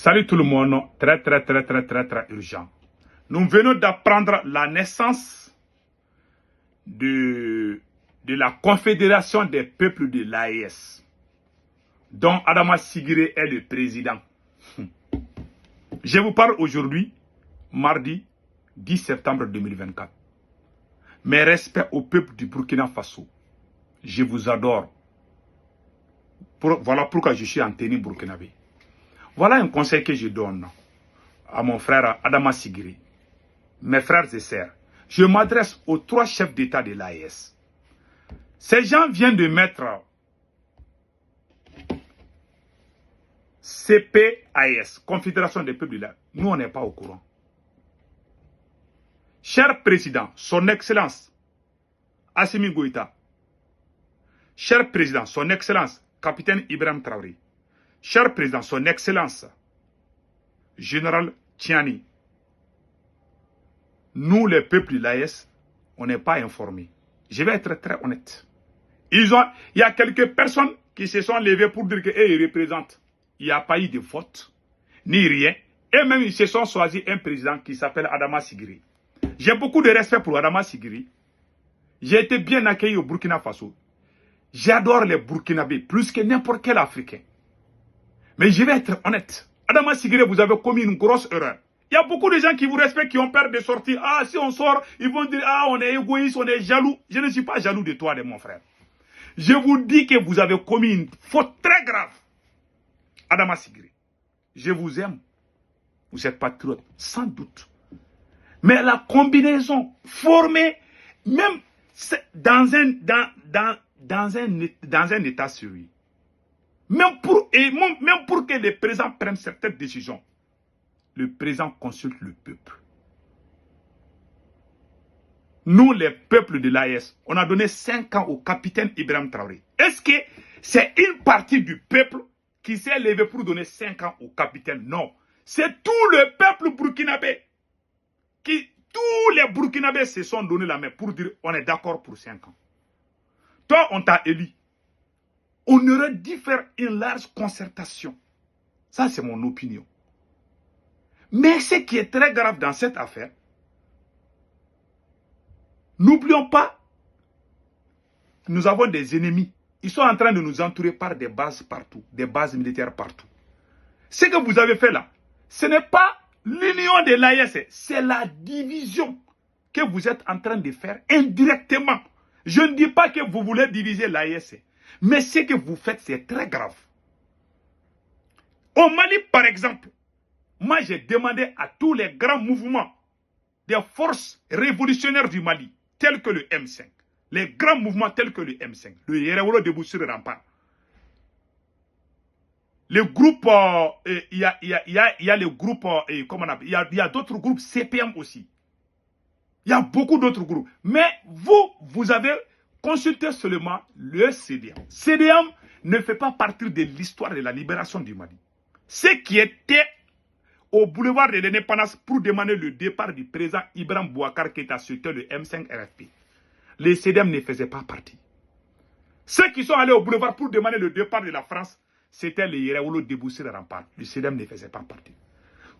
Salut tout le monde, très urgent. Nous venons d'apprendre la naissance de la Confédération des peuples de l'AES, dont Adama Sigiré est le président. Je vous parle aujourd'hui, mardi 10 septembre 2024. Mes respects au peuple du Burkina Faso. Je vous adore. Voilà pourquoi je suis en tenue burkinabé. Voilà un conseil que je donne à mon frère Adama Sigiré. Mes frères et sœurs, je m'adresse aux 3 chefs d'État de l'AES. Ces gens viennent de mettre CPAES, Confédération des peuples de l'AES. Nous, on n'est pas au courant. Cher président, son excellence, Assimi Goïta. Cher président, son excellence, capitaine Ibrahim Traoré. Cher président, son excellence, général Tiani. Nous, les peuples de l'AES, on n'est pas informés. Je vais être très honnête. Il y a quelques personnes qui se sont levées pour dire qu'ils représentent. Il n'y a pas eu de vote, ni rien. Et même, ils se sont choisis un président qui s'appelle Adama Sigiré. J'ai beaucoup de respect pour Adama Sigiré. J'ai été bien accueilli au Burkina Faso. J'adore les Burkinabés plus que n'importe quel Africain. Mais je vais être honnête. Adama Sigiré, vous avez commis une grosse erreur. Il y a beaucoup de gens qui vous respectent, qui ont peur de sortir. Ah, si on sort, ils vont dire, ah, on est égoïste, on est jaloux. Je ne suis pas jaloux de toi, de mon frère. Je vous dis que vous avez commis une faute très grave. Adama Sigiré, je vous aime. Vous êtes patriote, sans doute. Mais la combinaison formée, même dans un état sérieux, même pour que les présidents prennent certaines décisions, le président consulte le peuple. Nous, les peuples de l'AES, on a donné 5 ans au capitaine Ibrahim Traoré. Est-ce que c'est une partie du peuple qui s'est levé pour donner 5 ans au capitaine? Non. C'est tout le peuple burkinabé. Tous les Burkinabés se sont donné la main pour dire on est d'accord pour 5 ans. Toi, on t'a élu. On aurait dû faire une large concertation. Ça, c'est mon opinion. Mais ce qui est très grave dans cette affaire, n'oublions pas, nous avons des ennemis. Ils sont en train de nous entourer par des bases partout, des bases militaires partout. Ce que vous avez fait là, ce n'est pas l'union de l'AES, c'est la division que vous êtes en train de faire indirectement. Je ne dis pas que vous voulez diviser l'AES, mais ce que vous faites, c'est très grave. Au Mali, par exemple, moi j'ai demandé à tous les grands mouvements des forces révolutionnaires du Mali, tels que le M5, les grands mouvements tels que le M5, le Yerewolo debout sur le rempart, le groupe, il y a le groupe, comment on appelle, il y a d'autres groupes CPM aussi. Il y a beaucoup d'autres groupes. Mais vous avez consulté seulement le CDM. CDM ne fait pas partie de l'histoire de la libération du Mali. Ce qui était au boulevard de l'Indépendance pour demander le départ du président Ibrahim Boubacar Keïta, c'était le M5 RFP. Les CDM ne faisaient pas partie. Ceux qui sont allés au boulevard pour demander le départ de la France, c'était les Yerewolo debout sur le rempart. Le CDM ne faisait pas partie.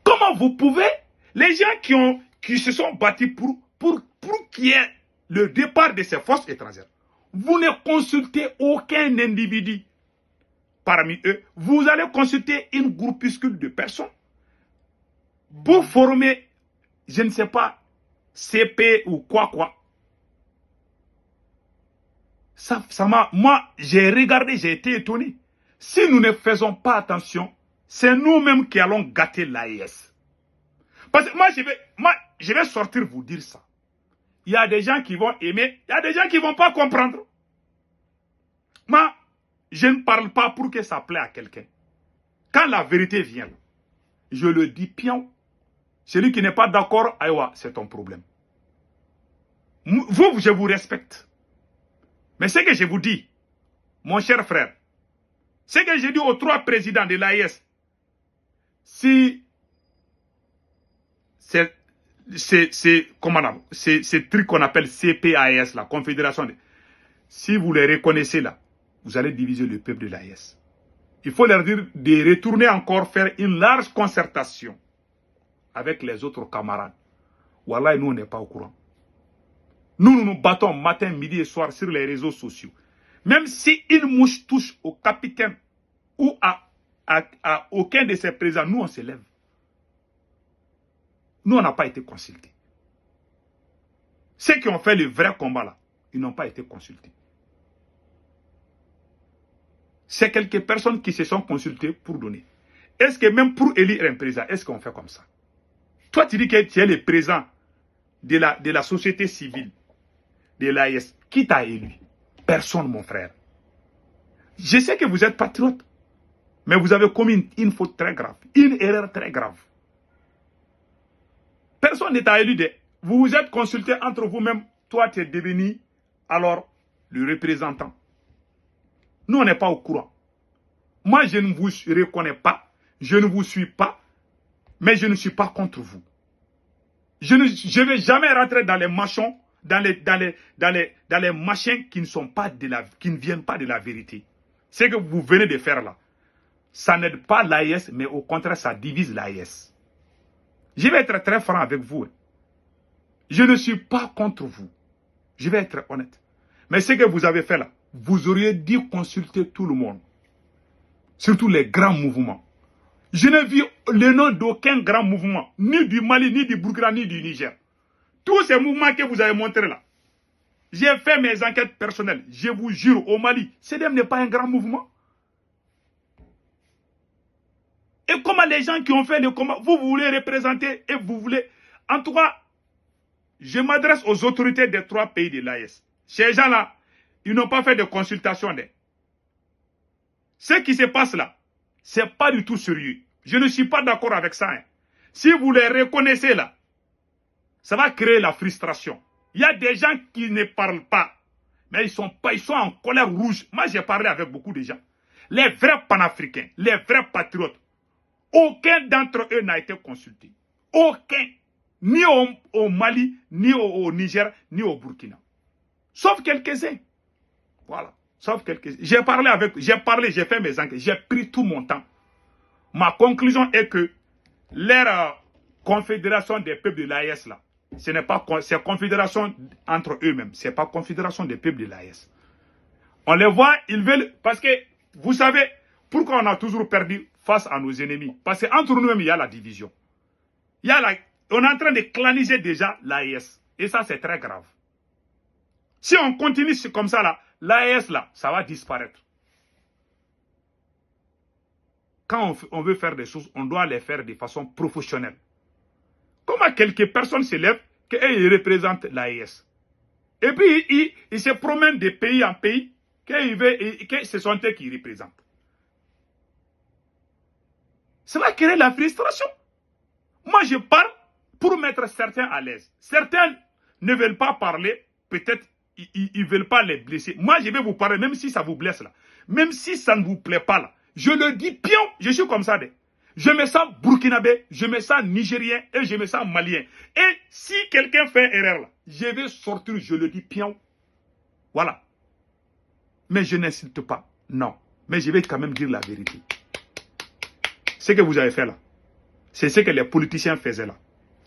Comment vous pouvez, les gens qui se sont battus pour qu'il y ait le départ de ces forces étrangères, vous ne consultez aucun individu parmi eux, vous allez consulter une groupuscule de personnes pour former, je ne sais pas, CP ou quoi. Moi, j'ai regardé, j'ai été étonné. Si nous ne faisons pas attention, c'est nous-mêmes qui allons gâter l'AES. Parce que moi, je vais sortir vous dire ça. Il y a des gens qui vont aimer, il y a des gens qui ne vont pas comprendre. Moi, je ne parle pas pour que ça plaît à quelqu'un. Quand la vérité vient, je le dis pion. Celui qui n'est pas d'accord, c'est ton problème. Vous, je vous respecte. Mais ce que je vous dis, mon cher frère, ce que j'ai dit aux 3 présidents de l'AES, si c'est truc qu'on appelle CPAES, la Confédération, si vous les reconnaissez là, vous allez diviser le peuple de l'AES. il faut leur dire de retourner encore faire une large concertation avec les autres camarades. Wallah, nous, on n'est pas au courant. Nous nous battons matin, midi et soir sur les réseaux sociaux. Même si une mouche touche au capitaine ou à aucun de ses présidents, nous, on se lève. Nous, on n'a pas été consultés. Ceux qui ont fait le vrai combat là, ils n'ont pas été consultés. C'est quelques personnes qui se sont consultées pour donner. Est-ce que même pour élire un président, est-ce qu'on fait comme ça? Toi, tu dis que tu es le président de la société civile, de l'AES. Qui t'a élu? Personne, mon frère. Je sais que vous êtes patriote, mais vous avez commis une faute très grave, une erreur très grave. Personne ne t'a élu. Vous vous êtes consulté entre vous-même. Toi, tu es devenu alors le représentant. Nous, on n'est pas au courant. Moi, je ne vous reconnais pas, je ne vous suis pas, mais je ne suis pas contre vous. Je ne vais jamais rentrer dans les machins, dans les machins qui ne viennent pas de la vérité. Ce que vous venez de faire là, ça n'aide pas l'AES, mais au contraire, ça divise l'AES. Je vais être très franc avec vous. Je ne suis pas contre vous. Je vais être honnête. Mais ce que vous avez fait là, vous auriez dû consulter tout le monde. Surtout les grands mouvements. Je n'ai vu le nom d'aucun grand mouvement, ni du Mali, ni du Burkina, ni du Niger. Tous ces mouvements que vous avez montrés là, j'ai fait mes enquêtes personnelles. Je vous jure, au Mali, CDM n'est pas un grand mouvement. Et comment les gens qui ont fait le combat, vous voulez représenter et vous voulez... En tout cas, je m'adresse aux autorités des 3 pays de l'AES. Ces gens-là, ils n'ont pas fait de consultation. Ce qui se passe là, ce n'est pas du tout sérieux. Je ne suis pas d'accord avec ça. Hein. Si vous les reconnaissez là, ça va créer la frustration. Il y a des gens qui ne parlent pas, mais ils sont en colère rouge. Moi, j'ai parlé avec beaucoup de gens. Les vrais panafricains, les vrais patriotes, aucun d'entre eux n'a été consulté. Aucun. Ni au Mali, ni au Niger, ni au Burkina. Sauf quelques-uns. Voilà. Sauf quelques-uns. J'ai fait mes enquêtes, j'ai pris tout mon temps. Ma conclusion est que leur confédération des peuples de l'AES là, ce n'est pas confédération entre eux-mêmes, ce n'est pas confédération des peuples de l'AES. On les voit, ils veulent, parce que vous savez pourquoi on a toujours perdu face à nos ennemis. Parce qu'entre nous-mêmes, il y a la division. On est en train de claniser déjà l'AES. Et ça, c'est très grave. Si on continue comme ça, là, l'AES, là, ça va disparaître. Quand on veut faire des choses, on doit les faire de façon professionnelle. Comment quelques personnes se lèvent, qu'ils représentent l'AES. Et puis, ils se promènent de pays en pays, que ce sont eux qui représentent. Ça va créer la frustration. Moi, je parle pour mettre certains à l'aise. Certains ne veulent pas parler, peut-être ils ne veulent pas les blesser. Moi, je vais vous parler, même si ça vous blesse là. Même si ça ne vous plaît pas là. Je le dis, pion, je suis comme ça. Je me sens burkinabé, je me sens nigérien et je me sens malien. Et si quelqu'un fait erreur là, je vais sortir, je le dis, pion. Voilà. Mais je n'insulte pas. Non. Mais je vais quand même dire la vérité. Ce que vous avez fait là, c'est ce que les politiciens faisaient là.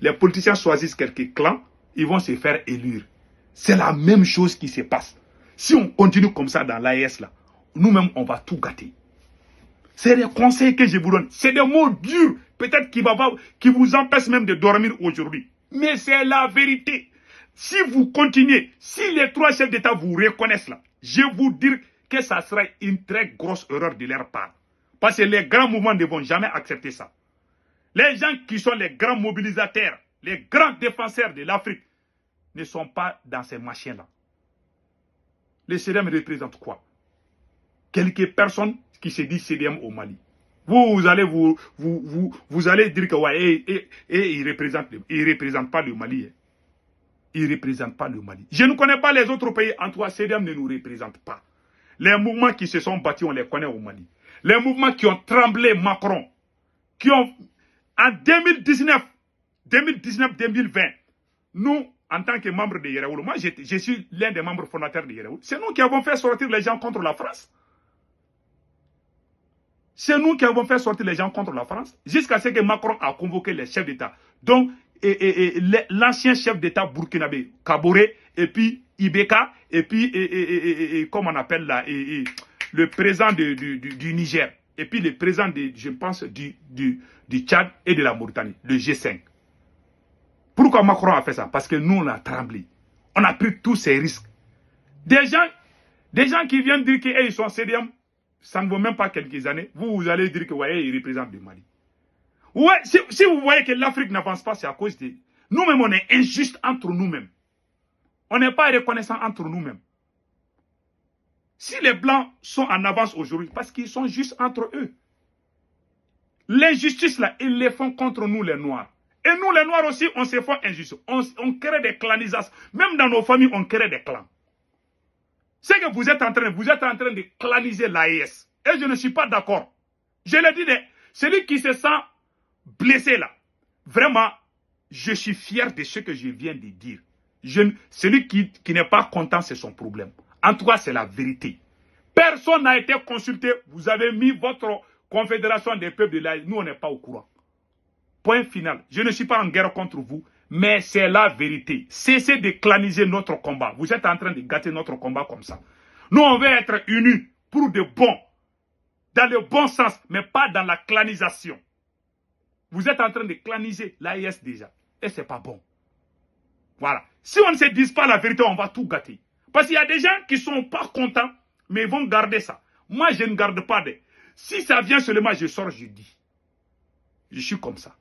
Les politiciens choisissent quelques clans, ils vont se faire élire. C'est la même chose qui se passe. Si on continue comme ça dans l'AES là, nous-mêmes on va tout gâter. C'est des conseils que je vous donne. C'est des mots durs, peut-être qui vous empêchent même de dormir aujourd'hui. Mais c'est la vérité. Si vous continuez, si les 3 chefs d'État vous reconnaissent là, je vous dis que ça sera une très grosse erreur de leur part. Parce que les grands mouvements ne vont jamais accepter ça. Les gens qui sont les grands mobilisateurs, les grands défenseurs de l'Afrique, ne sont pas dans ces machines-là. Les CDM représentent quoi? Quelques personnes qui se disent CDM au Mali. Vous allez dire que ouais, ils ne représentent pas le Mali. Hein. Ils ne représentent pas le Mali. Je ne connais pas les autres pays, en tout cas, CDM ne nous représente pas. Les mouvements qui se sont battus, on les connaît au Mali. Les mouvements qui ont tremblé Macron, qui ont, en 2019-2020, nous, en tant que membres de Yerewoul, moi je suis l'un des membres fondateurs de Yerewoul, c'est nous qui avons fait sortir les gens contre la France. C'est nous qui avons fait sortir les gens contre la France, jusqu'à ce que Macron a convoqué les chefs d'État. Donc, l'ancien chef d'État burkinabé, Kaboré, et puis Ibeka, et puis, comment on appelle là, le président du Niger, et puis le président, je pense, du Tchad et de la Mauritanie, le G5. Pourquoi Macron a fait ça? Parce que nous, on a tremblé. On a pris tous ces risques. Des gens qui viennent dire qu'ils sont CDM, ça ne vaut même pas quelques années. Vous allez dire que ouais, ils représentent le Mali. Ouais, si vous voyez que l'Afrique n'avance pas, c'est à cause de... Nous-mêmes, on est injuste entre nous-mêmes. On n'est pas reconnaissant entre nous-mêmes. Si les Blancs sont en avance aujourd'hui, parce qu'ils sont justes entre eux. L'injustice, là, ils les font contre nous, les Noirs. Et nous, les Noirs aussi, on se fait injuste. On crée des clanisations. Même dans nos familles, on crée des clans. C'est que vous êtes en train de claniser l'AES. Et je ne suis pas d'accord. Je le dis, celui qui se sent blessé là, vraiment, je suis fier de ce que je viens de dire. Celui qui n'est pas content, c'est son problème. En tout cas, c'est la vérité. Personne n'a été consulté. Vous avez mis votre confédération des peuples de l'AES. Nous, on n'est pas au courant. Point final. Je ne suis pas en guerre contre vous, mais c'est la vérité. Cessez de claniser notre combat. Vous êtes en train de gâter notre combat comme ça. Nous, on veut être unis pour de bon, dans le bon sens, mais pas dans la clanisation. Vous êtes en train de claniser l'AES déjà. Et c'est pas bon. Voilà. Si on ne se dit pas la vérité, on va tout gâter. Parce qu'il y a des gens qui ne sont pas contents, mais ils vont garder ça. Moi, je ne garde pas de... Si ça vient seulement, je sors, je dis. Je suis comme ça.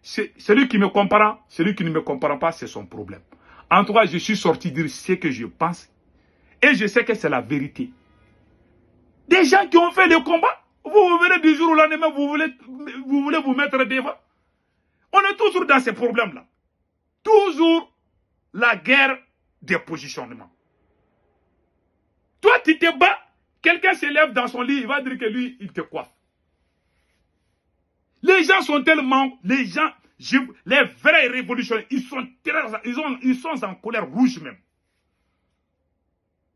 Celui qui me comprend, celui qui ne me comprend pas, c'est son problème. En tout cas, je suis sorti dire ce que je pense. Et je sais que c'est la vérité. Des gens qui ont fait le combat, vous venez du jour au lendemain, vous voulez vous mettre devant. On est toujours dans ces problèmes-là. Toujours la guerre des positionnements. Toi, tu te bats, quelqu'un se lève dans son lit, il va dire que lui, il te coiffe. Les gens sont tellement... Les vrais révolutionnaires, ils sont en colère rouge même.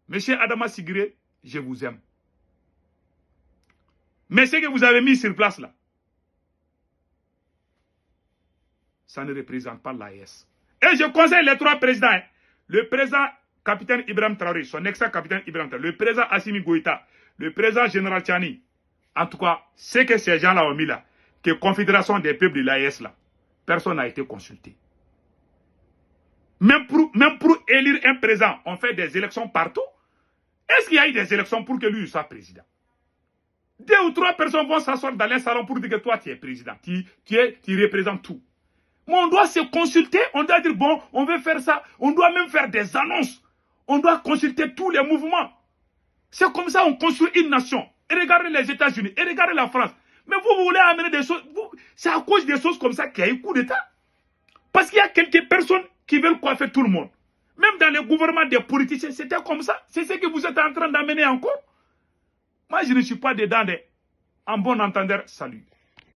Monsieur Adama Sigire, je vous aime. Mais ce que vous avez mis sur place là, ça ne représente pas l'AES. Et je conseille les trois présidents. Hein. Le président capitaine Ibrahim Traoré, son ex-capitaine Ibrahim Traoré, le président Assimi Goïta, le président général Tchani. En tout cas, ce que ces gens-là ont mis là, que Confédération des peuples de l'AES là, personne n'a été consulté. Même pour élire un président, on fait des élections partout. Est-ce qu'il y a eu des élections pour que lui soit président? 2 ou 3 personnes vont s'asseoir dans un salon pour dire que toi tu es président, tu représentes tout. Mais on doit se consulter, on doit dire bon, on veut faire ça, on doit même faire des annonces. On doit consulter tous les mouvements. C'est comme ça qu'on construit une nation. Et regardez les États-Unis, et regardez la France. Mais vous voulez amener des choses, c'est à cause des choses comme ça qu'il y a eu coup d'État. Parce qu'il y a quelques personnes qui veulent coiffer tout le monde. Même dans le gouvernement des politiciens, c'était comme ça. C'est ce que vous êtes en train d'amener encore. Moi, je ne suis pas dedans. En bon entendeur, salut.